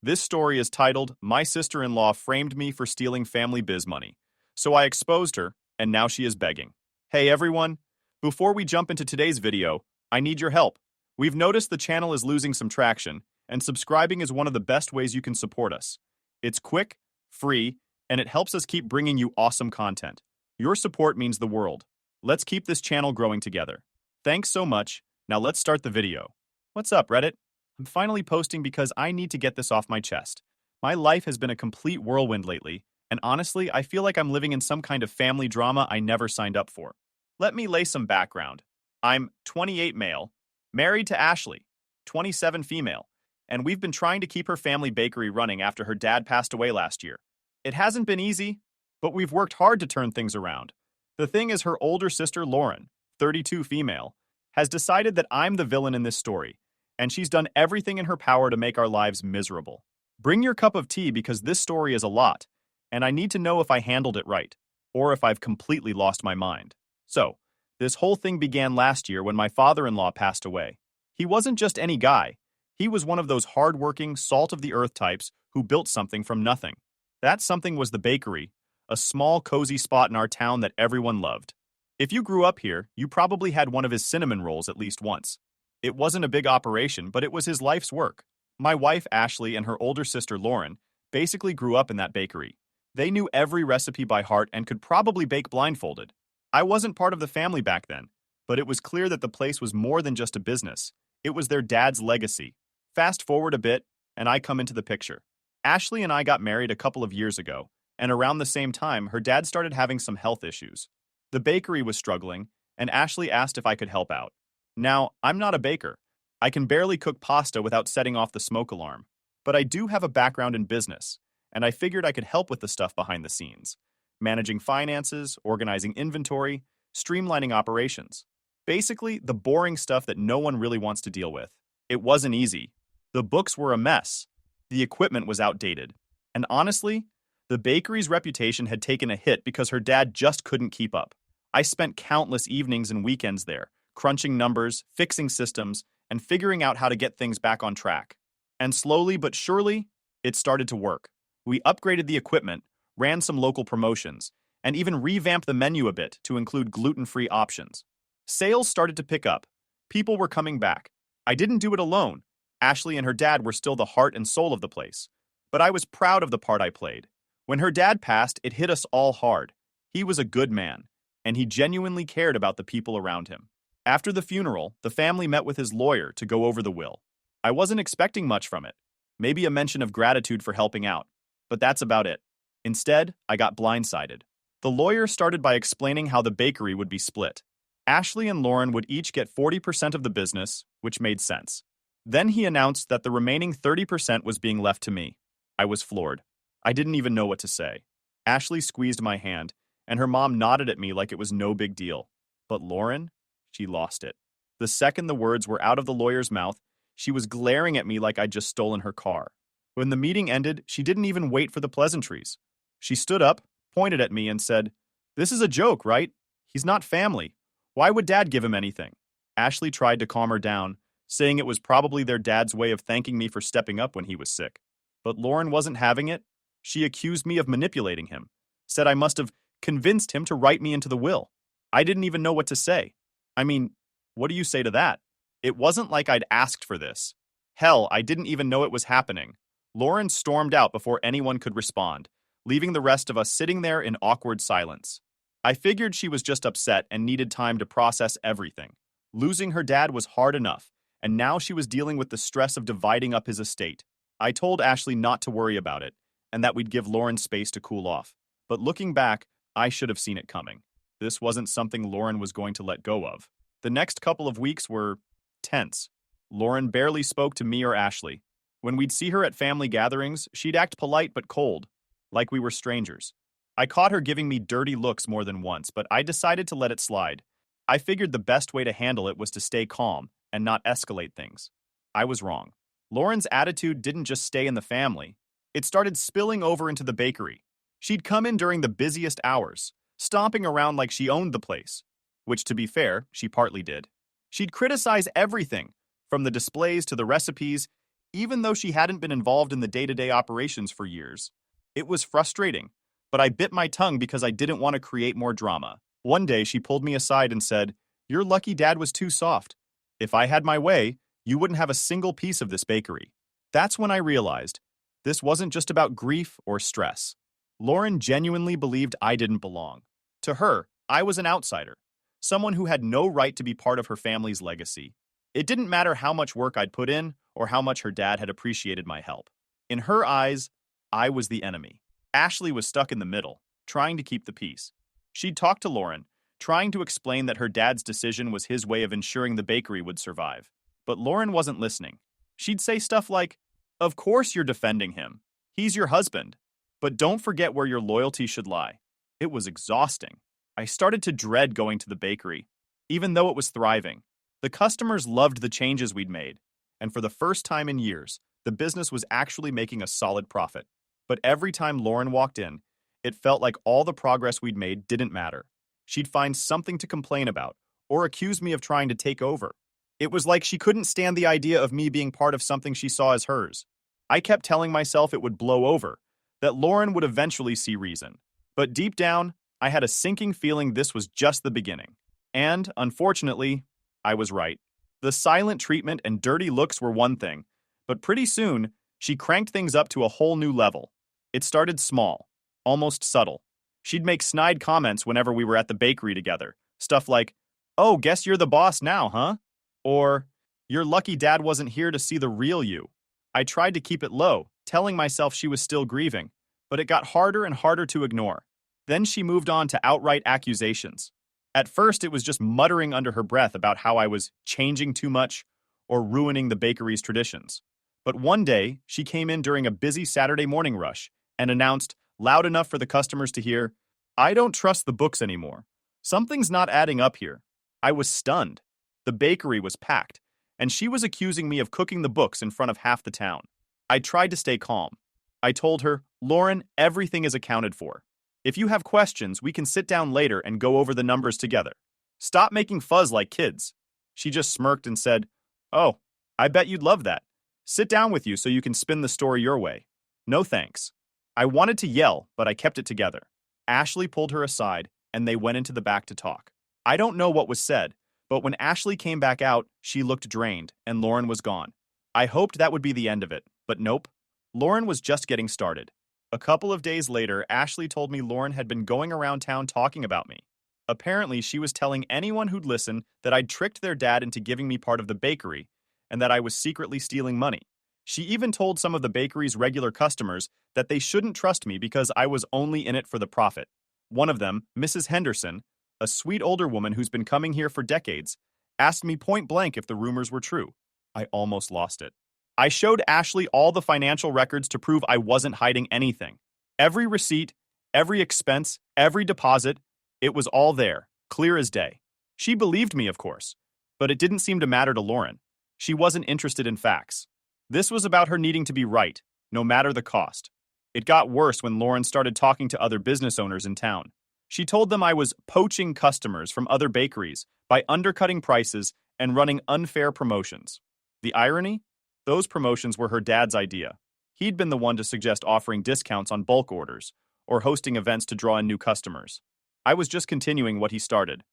This story is titled, My Sister-in-Law Framed Me for Stealing Family Biz Money. So I exposed her, and now she is begging. Hey everyone, before we jump into today's video, I need your help. We've noticed the channel is losing some traction, and subscribing is one of the best ways you can support us. It's quick, free, and it helps us keep bringing you awesome content. Your support means the world. Let's keep this channel growing together. Thanks so much. Now let's start the video. What's up, Reddit? I'm finally posting because I need to get this off my chest. My life has been a complete whirlwind lately, and honestly, I feel like I'm living in some kind of family drama I never signed up for. Let me lay some background. I'm 28 male, married to Ashley, 27 female, and we've been trying to keep her family bakery running after her dad passed away last year. It hasn't been easy, but we've worked hard to turn things around. The thing is, her older sister Lauren, 32 female, has decided that I'm the villain in this story, and she's done everything in her power to make our lives miserable. Bring your cup of tea because this story is a lot, and I need to know if I handled it right, or if I've completely lost my mind. So, this whole thing began last year when my father-in-law passed away. He wasn't just any guy. He was one of those hard-working, salt-of-the-earth types who built something from nothing. That something was the bakery, a small, cozy spot in our town that everyone loved. If you grew up here, you probably had one of his cinnamon rolls at least once. It wasn't a big operation, but it was his life's work. My wife, Ashley, and her older sister, Lauren, basically grew up in that bakery. They knew every recipe by heart and could probably bake blindfolded. I wasn't part of the family back then, but it was clear that the place was more than just a business. It was their dad's legacy. Fast forward a bit, and I come into the picture. Ashley and I got married a couple of years ago, and around the same time, her dad started having some health issues. The bakery was struggling, and Ashley asked if I could help out. Now, I'm not a baker. I can barely cook pasta without setting off the smoke alarm. But I do have a background in business, and I figured I could help with the stuff behind the scenes. Managing finances, organizing inventory, streamlining operations. Basically, the boring stuff that no one really wants to deal with. It wasn't easy. The books were a mess. The equipment was outdated. And honestly, the bakery's reputation had taken a hit because her dad just couldn't keep up. I spent countless evenings and weekends there, crunching numbers, fixing systems, and figuring out how to get things back on track. And slowly but surely, it started to work. We upgraded the equipment, ran some local promotions, and even revamped the menu a bit to include gluten-free options. Sales started to pick up. People were coming back. I didn't do it alone. Ashley and her dad were still the heart and soul of the place. But I was proud of the part I played. When her dad passed, it hit us all hard. He was a good man, and he genuinely cared about the people around him. After the funeral, the family met with his lawyer to go over the will. I wasn't expecting much from it. Maybe a mention of gratitude for helping out. But that's about it. Instead, I got blindsided. The lawyer started by explaining how the bakery would be split. Ashley and Lauren would each get 40% of the business, which made sense. Then he announced that the remaining 30% was being left to me. I was floored. I didn't even know what to say. Ashley squeezed my hand, and her mom nodded at me like it was no big deal. But Lauren? She lost it. The second the words were out of the lawyer's mouth, she was glaring at me like I'd just stolen her car. When the meeting ended, she didn't even wait for the pleasantries. She stood up, pointed at me, and said, "This is a joke, right? He's not family. Why would Dad give him anything?" Ashley tried to calm her down, saying it was probably their dad's way of thanking me for stepping up when he was sick. But Lauren wasn't having it. She accused me of manipulating him, said I must have convinced him to write me into the will. I didn't even know what to say. I mean, what do you say to that? It wasn't like I'd asked for this. Hell, I didn't even know it was happening. Lauren stormed out before anyone could respond, leaving the rest of us sitting there in awkward silence. I figured she was just upset and needed time to process everything. Losing her dad was hard enough, and now she was dealing with the stress of dividing up his estate. I told Ashley not to worry about it, and that we'd give Lauren space to cool off. But looking back, I should have seen it coming. This wasn't something Lauren was going to let go of. The next couple of weeks were tense. Lauren barely spoke to me or Ashley. When we'd see her at family gatherings, she'd act polite but cold, like we were strangers. I caught her giving me dirty looks more than once, but I decided to let it slide. I figured the best way to handle it was to stay calm and not escalate things. I was wrong. Lauren's attitude didn't just stay in the family. It started spilling over into the bakery. She'd come in during the busiest hours, stomping around like she owned the place, which, to be fair, she partly did. She'd criticize everything, from the displays to the recipes, even though she hadn't been involved in the day-to-day operations for years. It was frustrating, but I bit my tongue because I didn't want to create more drama. One day, she pulled me aside and said, "Your lucky dad was too soft. If I had my way, you wouldn't have a single piece of this bakery." That's when I realized this wasn't just about grief or stress. Lauren genuinely believed I didn't belong. To her, I was an outsider, someone who had no right to be part of her family's legacy. It didn't matter how much work I'd put in or how much her dad had appreciated my help. In her eyes, I was the enemy. Ashley was stuck in the middle, trying to keep the peace. She'd talked to Lauren, trying to explain that her dad's decision was his way of ensuring the bakery would survive. But Lauren wasn't listening. She'd say stuff like, "Of course you're defending him. He's your husband. But don't forget where your loyalty should lie." It was exhausting. I started to dread going to the bakery, even though it was thriving. The customers loved the changes we'd made, and for the first time in years, the business was actually making a solid profit. But every time Lauren walked in, it felt like all the progress we'd made didn't matter. She'd find something to complain about, or accuse me of trying to take over. It was like she couldn't stand the idea of me being part of something she saw as hers. I kept telling myself it would blow over, that Lauren would eventually see reason. But deep down, I had a sinking feeling this was just the beginning. And, unfortunately, I was right. The silent treatment and dirty looks were one thing, but pretty soon, she cranked things up to a whole new level. It started small, almost subtle. She'd make snide comments whenever we were at the bakery together. Stuff like, "Oh, guess you're the boss now, huh?" Or, "Your lucky dad wasn't here to see the real you." I tried to keep it low, telling myself she was still grieving, but it got harder and harder to ignore. Then she moved on to outright accusations. At first, it was just muttering under her breath about how I was changing too much or ruining the bakery's traditions. But one day, she came in during a busy Saturday morning rush and announced, loud enough for the customers to hear, "I don't trust the books anymore. Something's not adding up here." I was stunned. The bakery was packed, and she was accusing me of cooking the books in front of half the town. I tried to stay calm. I told her, "Lauren, everything is accounted for. If you have questions, we can sit down later and go over the numbers together. Stop making fuzz like kids." She just smirked and said, "Oh, I bet you'd love that. Sit down with you so you can spin the story your way." No thanks. I wanted to yell, but I kept it together. Ashley pulled her aside, and they went into the back to talk. I don't know what was said, but when Ashley came back out, she looked drained, and Lauren was gone. I hoped that would be the end of it, but nope. Lauren was just getting started. A couple of days later, Ashley told me Lauren had been going around town talking about me. Apparently, she was telling anyone who'd listen that I'd tricked their dad into giving me part of the bakery, and that I was secretly stealing money. She even told some of the bakery's regular customers that they shouldn't trust me because I was only in it for the profit. One of them, Mrs. Henderson, a sweet older woman who's been coming here for decades, asked me point blank if the rumors were true. I almost lost it. I showed Ashley all the financial records to prove I wasn't hiding anything. Every receipt, every expense, every deposit, it was all there, clear as day. She believed me, of course, but it didn't seem to matter to Lauren. She wasn't interested in facts. This was about her needing to be right, no matter the cost. It got worse when Lauren started talking to other business owners in town. She told them I was poaching customers from other bakeries by undercutting prices and running unfair promotions. The irony? Those promotions were her dad's idea. He'd been the one to suggest offering discounts on bulk orders or hosting events to draw in new customers. I was just continuing what he started.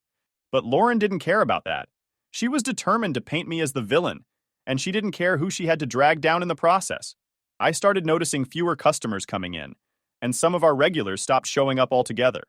But Lauren didn't care about that. She was determined to paint me as the villain, and she didn't care who she had to drag down in the process. I started noticing fewer customers coming in, and some of our regulars stopped showing up altogether.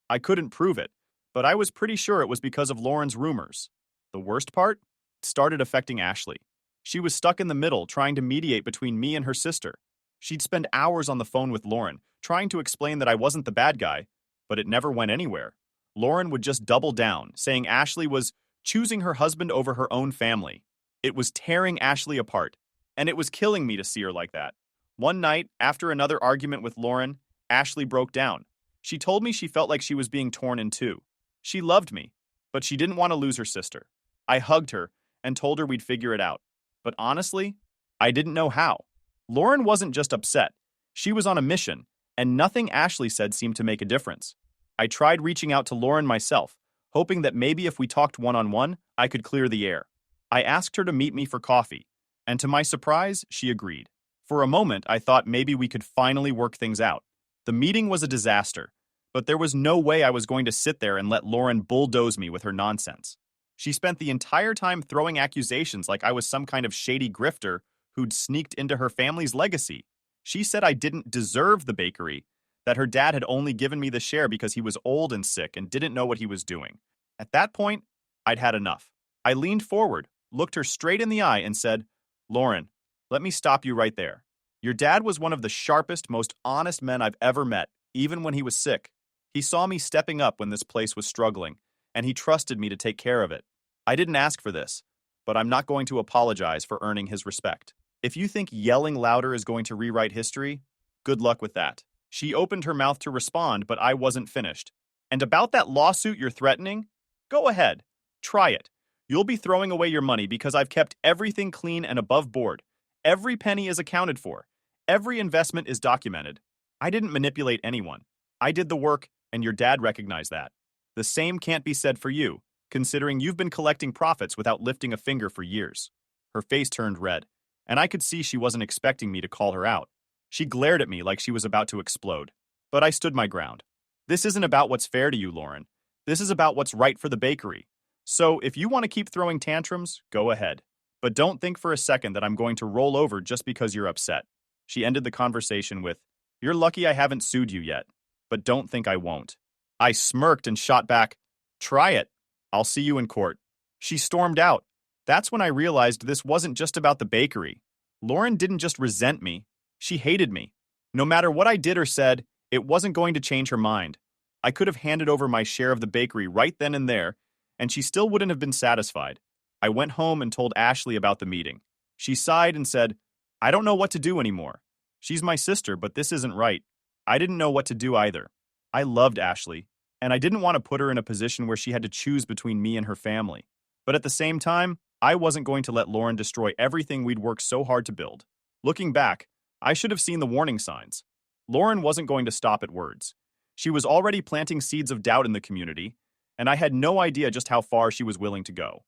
I couldn't prove it, but I was pretty sure it was because of Lauren's rumors. The worst part? It started affecting Ashley. She was stuck in the middle, trying to mediate between me and her sister. She'd spend hours on the phone with Lauren, trying to explain that I wasn't the bad guy, but it never went anywhere. Lauren would just double down, saying Ashley was choosing her husband over her own family. It was tearing Ashley apart, and it was killing me to see her like that. One night, after another argument with Lauren, Ashley broke down. She told me she felt like she was being torn in two. She loved me, but she didn't want to lose her sister. I hugged her and told her we'd figure it out. But honestly, I didn't know how. Lauren wasn't just upset. She was on a mission, and nothing Ashley said seemed to make a difference. I tried reaching out to Lauren myself, hoping that maybe if we talked one-on-one, I could clear the air. I asked her to meet me for coffee, And to my surprise, she agreed. For a moment, I thought maybe we could finally work things out. The meeting was a disaster, but there was no way I was going to sit there and let Lauren bulldoze me with her nonsense. She spent the entire time throwing accusations like I was some kind of shady grifter who'd sneaked into her family's legacy. She said I didn't deserve the bakery, that her dad had only given me the share because he was old and sick and didn't know what he was doing. At that point, I'd had enough. I leaned forward, looked her straight in the eye, and said, "Lauren, let me stop you right there. Your dad was one of the sharpest, most honest men I've ever met, even when he was sick. He saw me stepping up when this place was struggling, and he trusted me to take care of it. I didn't ask for this, but I'm not going to apologize for earning his respect. If you think yelling louder is going to rewrite history, good luck with that." She opened her mouth to respond, but I wasn't finished. "And about that lawsuit you're threatening? Go ahead. Try it. You'll be throwing away your money because I've kept everything clean and above board. Every penny is accounted for. Every investment is documented. I didn't manipulate anyone. I did the work, and your dad recognized that. The same can't be said for you, considering you've been collecting profits without lifting a finger for years." Her face turned red, and I could see she wasn't expecting me to call her out. She glared at me like she was about to explode. But I stood my ground. "This isn't about what's fair to you, Lauren. This is about what's right for the bakery. So if you want to keep throwing tantrums, go ahead. But don't think for a second that I'm going to roll over just because you're upset." She ended the conversation with, "You're lucky I haven't sued you yet, but don't think I won't." I smirked and shot back, "Try it. I'll see you in court." She stormed out. That's when I realized this wasn't just about the bakery. Lauren didn't just resent me. She hated me. No matter what I did or said, it wasn't going to change her mind. I could have handed over my share of the bakery right then and there, and she still wouldn't have been satisfied. I went home and told Ashley about the meeting. She sighed and said, "I don't know what to do anymore. She's my sister, but this isn't right." I didn't know what to do either. I loved Ashley, and I didn't want to put her in a position where she had to choose between me and her family. But at the same time, I wasn't going to let Lauren destroy everything we'd worked so hard to build. Looking back, I should have seen the warning signs. Lauren wasn't going to stop at words. She was already planting seeds of doubt in the community, and I had no idea just how far she was willing to go.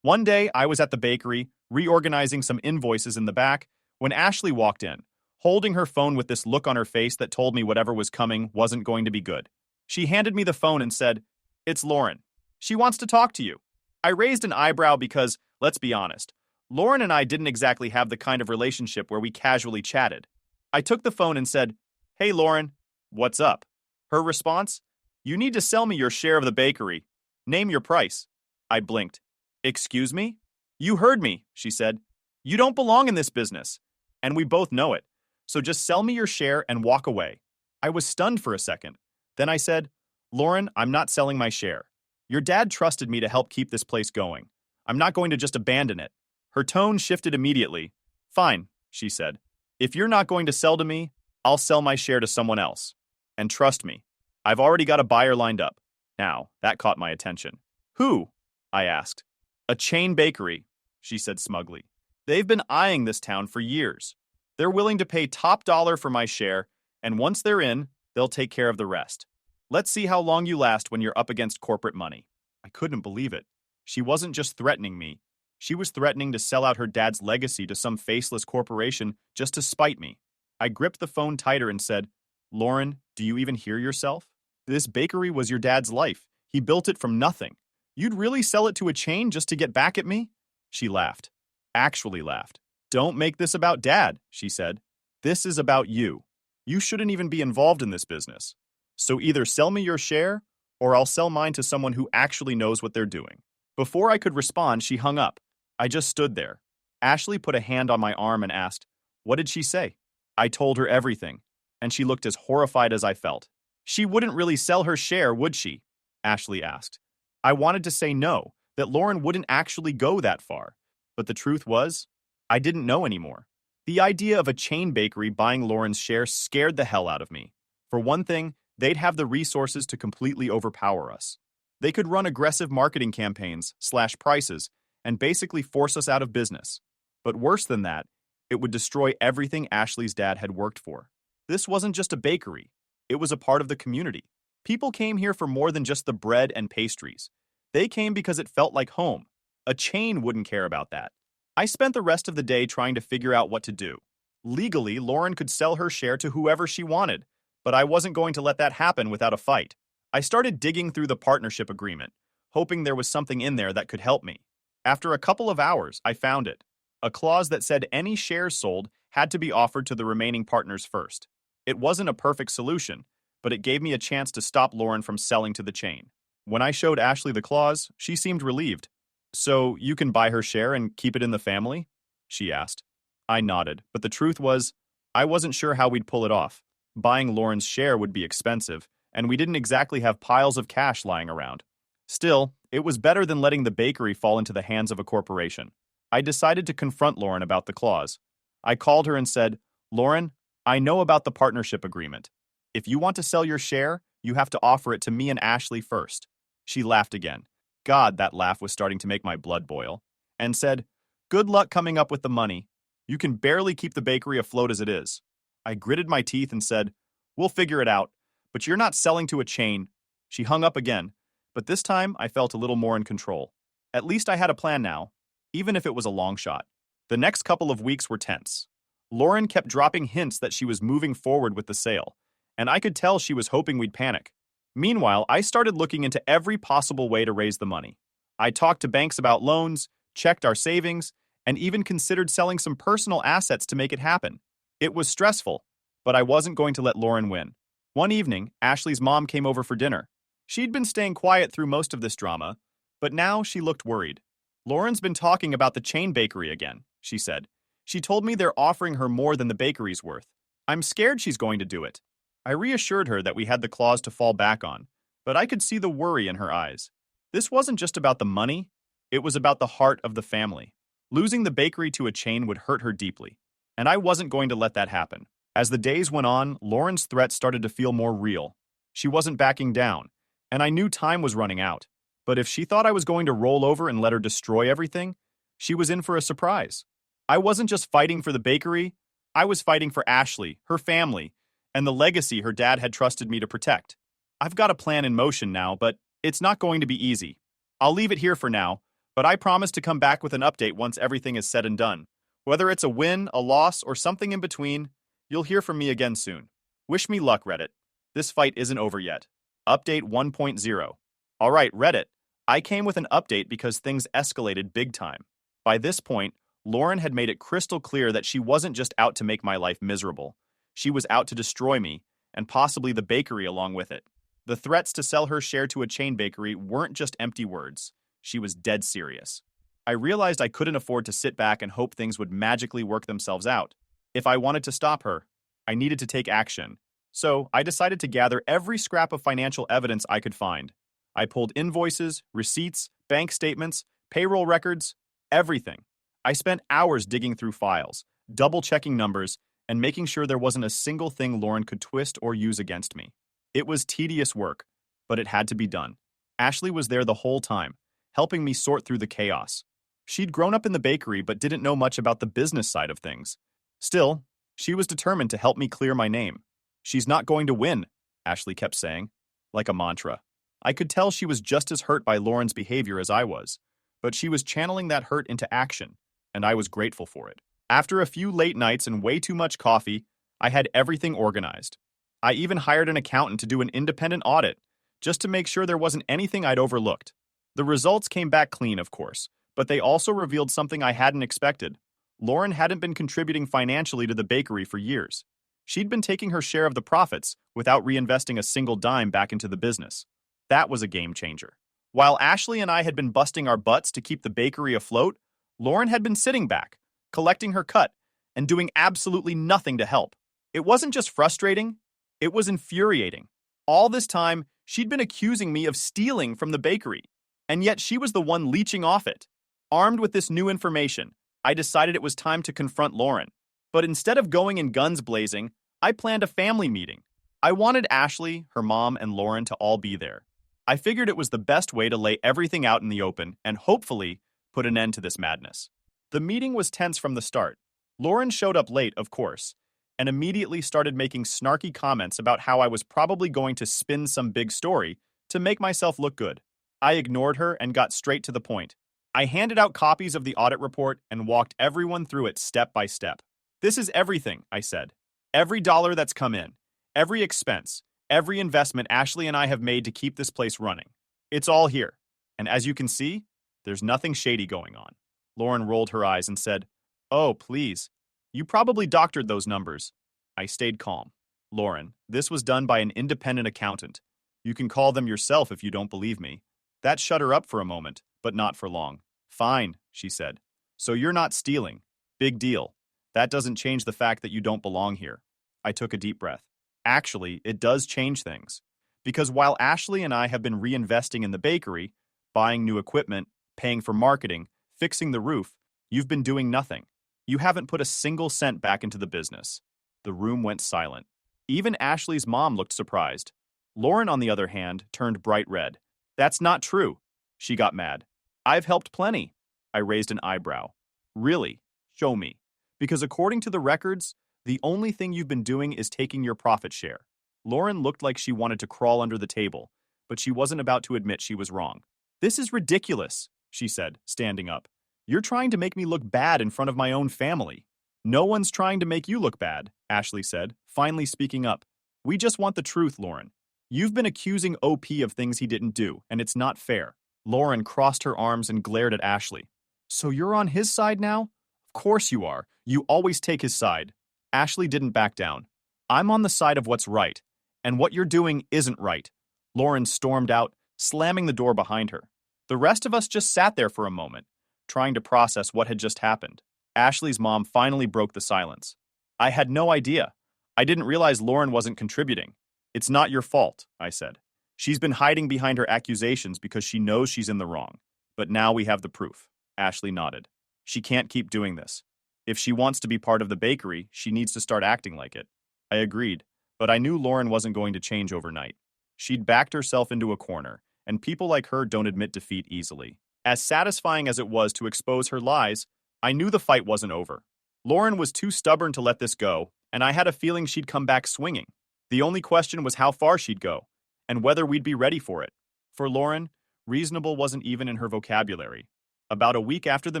One day, I was at the bakery, reorganizing some invoices in the back, when Ashley walked in, holding her phone with this look on her face that told me whatever was coming wasn't going to be good. She handed me the phone and said, "It's Lauren. She wants to talk to you." I raised an eyebrow because, let's be honest, Lauren and I didn't exactly have the kind of relationship where we casually chatted. I took the phone and said, "Hey Lauren, what's up?" Her response, "You need to sell me your share of the bakery. Name your price." I blinked. "Excuse me?" "You heard me," she said. "You don't belong in this business, and we both know it. So just sell me your share and walk away." I was stunned for a second. Then I said, "Lauren, I'm not selling my share. Your dad trusted me to help keep this place going. I'm not going to just abandon it." Her tone shifted immediately. "Fine," she said. "If you're not going to sell to me, I'll sell my share to someone else. And trust me, I've already got a buyer lined up." Now, that caught my attention. "Who?" I asked. "A chain bakery," she said smugly. "They've been eyeing this town for years. They're willing to pay top dollar for my share, and once they're in, they'll take care of the rest. Let's see how long you last when you're up against corporate money." I couldn't believe it. She wasn't just threatening me. She was threatening to sell out her dad's legacy to some faceless corporation just to spite me. I gripped the phone tighter and said, "Lauren, do you even hear yourself? This bakery was your dad's life. He built it from nothing. You'd really sell it to a chain just to get back at me?" She laughed. Actually laughed. "Don't make this about Dad," she said. "This is about you. You shouldn't even be involved in this business. So either sell me your share, or I'll sell mine to someone who actually knows what they're doing." Before I could respond, she hung up. I just stood there. Ashley put a hand on my arm and asked, "What did she say?" I told her everything, and she looked as horrified as I felt. "She wouldn't really sell her share, would she?" Ashley asked. I wanted to say no, that Lauren wouldn't actually go that far. But the truth was, I didn't know anymore. The idea of a chain bakery buying Lauren's share scared the hell out of me. For one thing, they'd have the resources to completely overpower us. They could run aggressive marketing campaigns, slash prices, and basically force us out of business. But worse than that, it would destroy everything Ashley's dad had worked for. This wasn't just a bakery. It was a part of the community. People came here for more than just the bread and pastries. They came because it felt like home. A chain wouldn't care about that. I spent the rest of the day trying to figure out what to do. Legally, Lauren could sell her share to whoever she wanted, but I wasn't going to let that happen without a fight. I started digging through the partnership agreement, hoping there was something in there that could help me. After a couple of hours, I found it. A clause that said any shares sold had to be offered to the remaining partners first. It wasn't a perfect solution, but it gave me a chance to stop Lauren from selling to the chain. When I showed Ashley the clause, she seemed relieved. "So you can buy her share and keep it in the family?" she asked. I nodded, but the truth was, I wasn't sure how we'd pull it off. Buying Lauren's share would be expensive, and we didn't exactly have piles of cash lying around. Still, it was better than letting the bakery fall into the hands of a corporation. I decided to confront Lauren about the clause. I called her and said, "Lauren, I know about the partnership agreement. If you want to sell your share, you have to offer it to me and Ashley first." She laughed again. God, that laugh was starting to make my blood boil. And said, "Good luck coming up with the money. You can barely keep the bakery afloat as it is." I gritted my teeth and said, "We'll figure it out, but you're not selling to a chain." She hung up again, but this time I felt a little more in control. At least I had a plan now, even if it was a long shot. The next couple of weeks were tense. Lauren kept dropping hints that she was moving forward with the sale, and I could tell she was hoping we'd panic. Meanwhile, I started looking into every possible way to raise the money. I talked to banks about loans, checked our savings, and even considered selling some personal assets to make it happen. It was stressful, but I wasn't going to let Lauren win. One evening, Ashley's mom came over for dinner. She'd been staying quiet through most of this drama, but now she looked worried. "Lauren's been talking about the chain bakery again," she said. "She told me they're offering her more than the bakery's worth. I'm scared she's going to do it." I reassured her that we had the clause to fall back on, but I could see the worry in her eyes. This wasn't just about the money, it was about the heart of the family. Losing the bakery to a chain would hurt her deeply, and I wasn't going to let that happen. As the days went on, Lauren's threats started to feel more real. She wasn't backing down, and I knew time was running out. But if she thought I was going to roll over and let her destroy everything, she was in for a surprise. I wasn't just fighting for the bakery, I was fighting for Ashley, her family, and the legacy her dad had trusted me to protect. I've got a plan in motion now, but it's not going to be easy. I'll leave it here for now, but I promise to come back with an update once everything is said and done. Whether it's a win, a loss, or something in between, you'll hear from me again soon. Wish me luck, Reddit. This fight isn't over yet. Update 1.0. Alright, Reddit. I came with an update because things escalated big time. By this point, Lauren had made it crystal clear that she wasn't just out to make my life miserable. She was out to destroy me, and possibly the bakery along with it. The threats to sell her share to a chain bakery weren't just empty words. She was dead serious. I realized I couldn't afford to sit back and hope things would magically work themselves out. If I wanted to stop her, I needed to take action. So I decided to gather every scrap of financial evidence I could find. I pulled invoices, receipts, bank statements, payroll records, everything. I spent hours digging through files, double-checking numbers, and making sure there wasn't a single thing Lauren could twist or use against me. It was tedious work, but it had to be done. Ashley was there the whole time, helping me sort through the chaos. She'd grown up in the bakery but didn't know much about the business side of things. Still, she was determined to help me clear my name. "She's not going to win," Ashley kept saying, like a mantra. I could tell she was just as hurt by Lauren's behavior as I was, but she was channeling that hurt into action, and I was grateful for it. After a few late nights and way too much coffee, I had everything organized. I even hired an accountant to do an independent audit, just to make sure there wasn't anything I'd overlooked. The results came back clean, of course, but they also revealed something I hadn't expected. Lauren hadn't been contributing financially to the bakery for years. She'd been taking her share of the profits without reinvesting a single dime back into the business. That was a game changer. While Ashley and I had been busting our butts to keep the bakery afloat, Lauren had been sitting back, collecting her cut, and doing absolutely nothing to help. It wasn't just frustrating, it was infuriating. All this time, she'd been accusing me of stealing from the bakery, and yet she was the one leeching off it. Armed with this new information, I decided it was time to confront Lauren. But instead of going in guns blazing, I planned a family meeting. I wanted Ashley, her mom, and Lauren to all be there. I figured it was the best way to lay everything out in the open and hopefully put an end to this madness. The meeting was tense from the start. Lauren showed up late, of course, and immediately started making snarky comments about how I was probably going to spin some big story to make myself look good. I ignored her and got straight to the point. I handed out copies of the audit report and walked everyone through it step by step. This is everything, I said. Every dollar that's come in, every expense, every investment Ashley and I have made to keep this place running. It's all here. And as you can see, there's nothing shady going on. Lauren rolled her eyes and said, "Oh, please. You probably doctored those numbers." I stayed calm. "Lauren, this was done by an independent accountant. You can call them yourself if you don't believe me." That shut her up for a moment, but not for long. "Fine," she said. "So you're not stealing. Big deal. That doesn't change the fact that you don't belong here." I took a deep breath. Actually, it does change things. Because while Ashley and I have been reinvesting in the bakery, buying new equipment, paying for marketing, fixing the roof, you've been doing nothing. You haven't put a single cent back into the business. The room went silent. Even Ashley's mom looked surprised. Lauren, on the other hand, turned bright red. "That's not true." She got mad. "I've helped plenty." I raised an eyebrow. "Really? Show me. Because according to the records, the only thing you've been doing is taking your profit share." Lauren looked like she wanted to crawl under the table, but she wasn't about to admit she was wrong. "This is ridiculous," she said, standing up. "You're trying to make me look bad in front of my own family." "No one's trying to make you look bad," Ashley said, finally speaking up. "We just want the truth, Lauren. You've been accusing OP of things he didn't do, and it's not fair." Lauren crossed her arms and glared at Ashley. "So you're on his side now?" "Of course you are. You always take his side." Ashley didn't back down. "I'm on the side of what's right, and what you're doing isn't right." Lauren stormed out, slamming the door behind her. The rest of us just sat there for a moment, trying to process what had just happened. Ashley's mom finally broke the silence. "I had no idea. I didn't realize Lauren wasn't contributing." "It's not your fault," I said. "She's been hiding behind her accusations because she knows she's in the wrong. But now we have the proof." Ashley nodded. "She can't keep doing this. If she wants to be part of the bakery, she needs to start acting like it." I agreed, but I knew Lauren wasn't going to change overnight. She'd backed herself into a corner, and people like her don't admit defeat easily. As satisfying as it was to expose her lies, I knew the fight wasn't over. Lauren was too stubborn to let this go, and I had a feeling she'd come back swinging. The only question was how far she'd go, and whether we'd be ready for it. For Lauren, reasonable wasn't even in her vocabulary. About a week after the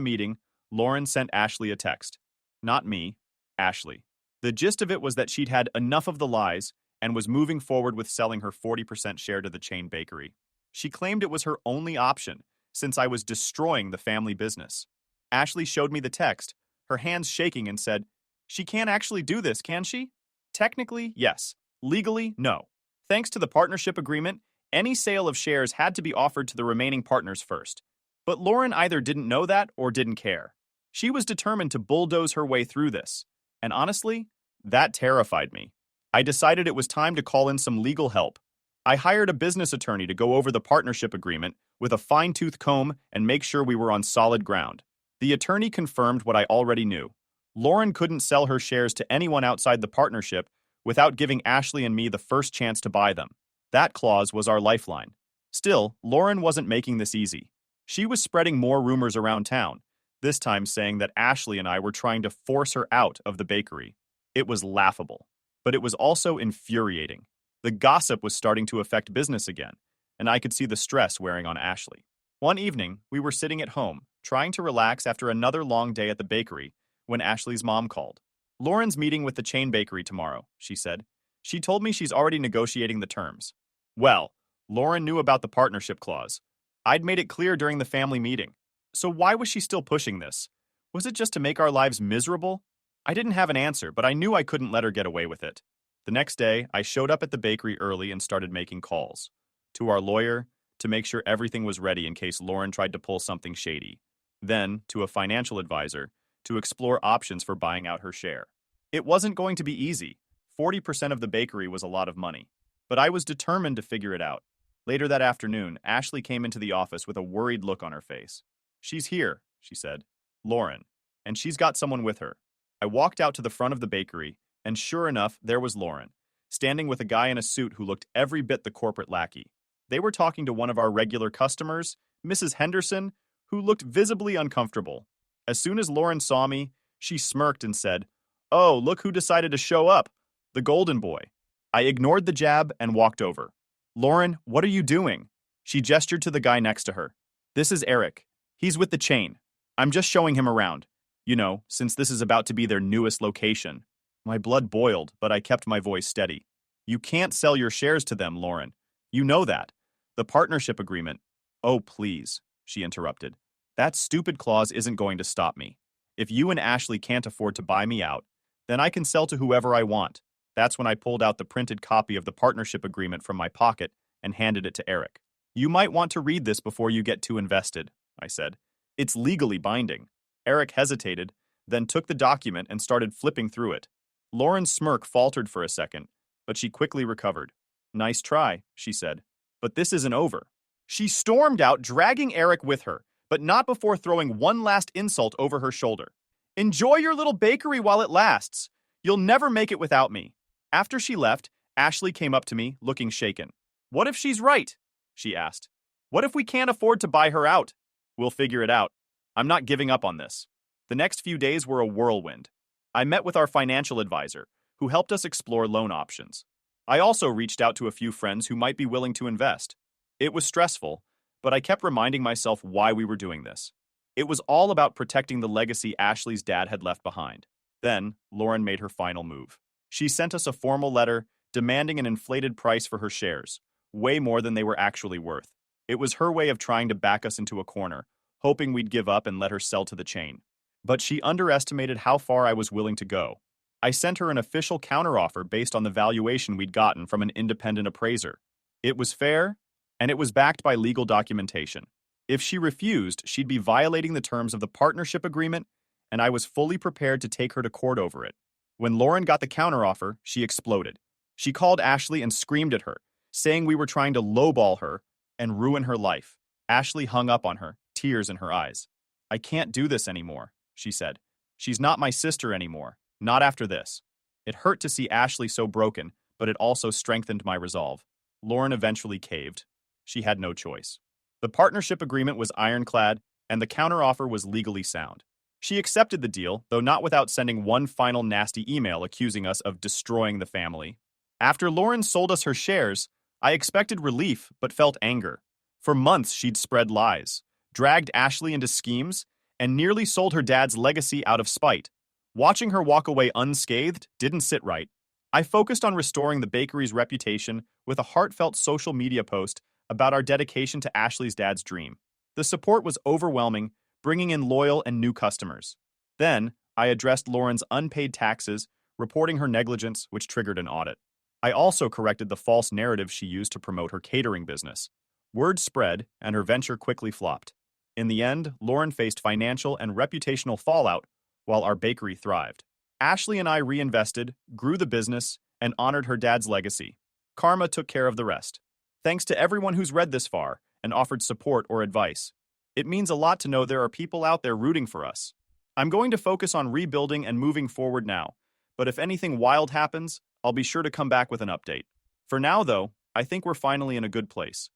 meeting, Lauren sent Ashley a text. Not me, Ashley. The gist of it was that she'd had enough of the lies and was moving forward with selling her 40% share to the chain bakery. She claimed it was her only option, since I was destroying the family business. Ashley showed me the text, her hands shaking, and said, "She can't actually do this, can she?" Technically, yes. Legally, no. Thanks to the partnership agreement, any sale of shares had to be offered to the remaining partners first. But Lauren either didn't know that or didn't care. She was determined to bulldoze her way through this. And honestly, that terrified me. I decided it was time to call in some legal help. I hired a business attorney to go over the partnership agreement with a fine-tooth comb and make sure we were on solid ground. The attorney confirmed what I already knew. Lauren couldn't sell her shares to anyone outside the partnership without giving Ashley and me the first chance to buy them. That clause was our lifeline. Still, Lauren wasn't making this easy. She was spreading more rumors around town, this time saying that Ashley and I were trying to force her out of the bakery. It was laughable, but it was also infuriating. The gossip was starting to affect business again, and I could see the stress wearing on Ashley. One evening, we were sitting at home, trying to relax after another long day at the bakery, when Ashley's mom called. "Lauren's meeting with the chain bakery tomorrow," she said. "She told me she's already negotiating the terms." Well, Lauren knew about the partnership clause. I'd made it clear during the family meeting. So why was she still pushing this? Was it just to make our lives miserable? I didn't have an answer, but I knew I couldn't let her get away with it. The next day, I showed up at the bakery early and started making calls. To our lawyer, to make sure everything was ready in case Lauren tried to pull something shady. Then, to a financial advisor, to explore options for buying out her share. It wasn't going to be easy. 40% of the bakery was a lot of money. But I was determined to figure it out. Later that afternoon, Ashley came into the office with a worried look on her face. "She's here," she said. "Lauren. And she's got someone with her." I walked out to the front of the bakery, and sure enough, there was Lauren, standing with a guy in a suit who looked every bit the corporate lackey. They were talking to one of our regular customers, Mrs. Henderson, who looked visibly uncomfortable. As soon as Lauren saw me, she smirked and said, "Oh, look who decided to show up, the golden boy." I ignored the jab and walked over. "Lauren, what are you doing?" She gestured to the guy next to her. "This is Eric. He's with the chain. I'm just showing him around. You know, since this is about to be their newest location. My blood boiled, but I kept my voice steady. You can't sell your shares to them, Lauren. You know that. The partnership agreement. Oh, please, she interrupted. That stupid clause isn't going to stop me. If you and Ashley can't afford to buy me out, then I can sell to whoever I want. That's when I pulled out the printed copy of the partnership agreement from my pocket and handed it to Eric. You might want to read this before you get too invested, I said. It's legally binding. Eric hesitated, then took the document and started flipping through it. Lauren's smirk faltered for a second, but she quickly recovered. Nice try, she said. But this isn't over. She stormed out, dragging Eric with her, but not before throwing one last insult over her shoulder. Enjoy your little bakery while it lasts. You'll never make it without me. After she left, Ashley came up to me, looking shaken. What if she's right? She asked. What if we can't afford to buy her out? We'll figure it out. I'm not giving up on this. The next few days were a whirlwind. I met with our financial advisor, who helped us explore loan options. I also reached out to a few friends who might be willing to invest. It was stressful, but I kept reminding myself why we were doing this. It was all about protecting the legacy Ashley's dad had left behind. Then, Lauren made her final move. She sent us a formal letter demanding an inflated price for her shares, way more than they were actually worth. It was her way of trying to back us into a corner, hoping we'd give up and let her sell to the chain. But she underestimated how far I was willing to go. I sent her an official counteroffer based on the valuation we'd gotten from an independent appraiser. It was fair, and it was backed by legal documentation. If she refused, she'd be violating the terms of the partnership agreement, and I was fully prepared to take her to court over it. When Lauren got the counteroffer, she exploded. She called Ashley and screamed at her, saying we were trying to lowball her and ruin her life. Ashley hung up on her, tears in her eyes. I can't do this anymore, she said. She's not my sister anymore, not after this. It hurt to see Ashley so broken, but it also strengthened my resolve. Lauren eventually caved. She had no choice. The partnership agreement was ironclad, and the counteroffer was legally sound. She accepted the deal, though not without sending one final nasty email accusing us of destroying the family. After Lauren sold us her shares, I expected relief but felt anger. For months she'd spread lies, dragged Ashley into schemes, and nearly sold her dad's legacy out of spite. Watching her walk away unscathed didn't sit right. I focused on restoring the bakery's reputation with a heartfelt social media post about our dedication to Ashley's dad's dream. The support was overwhelming, bringing in loyal and new customers. Then, I addressed Lauren's unpaid taxes, reporting her negligence, which triggered an audit. I also corrected the false narrative she used to promote her catering business. Word spread, and her venture quickly flopped. In the end, Lauren faced financial and reputational fallout, while our bakery thrived. Ashley and I reinvested, grew the business, and honored her dad's legacy. Karma took care of the rest. Thanks to everyone who's read this far and offered support or advice. It means a lot to know there are people out there rooting for us. I'm going to focus on rebuilding and moving forward now, but if anything wild happens, I'll be sure to come back with an update. For now, though, I think we're finally in a good place.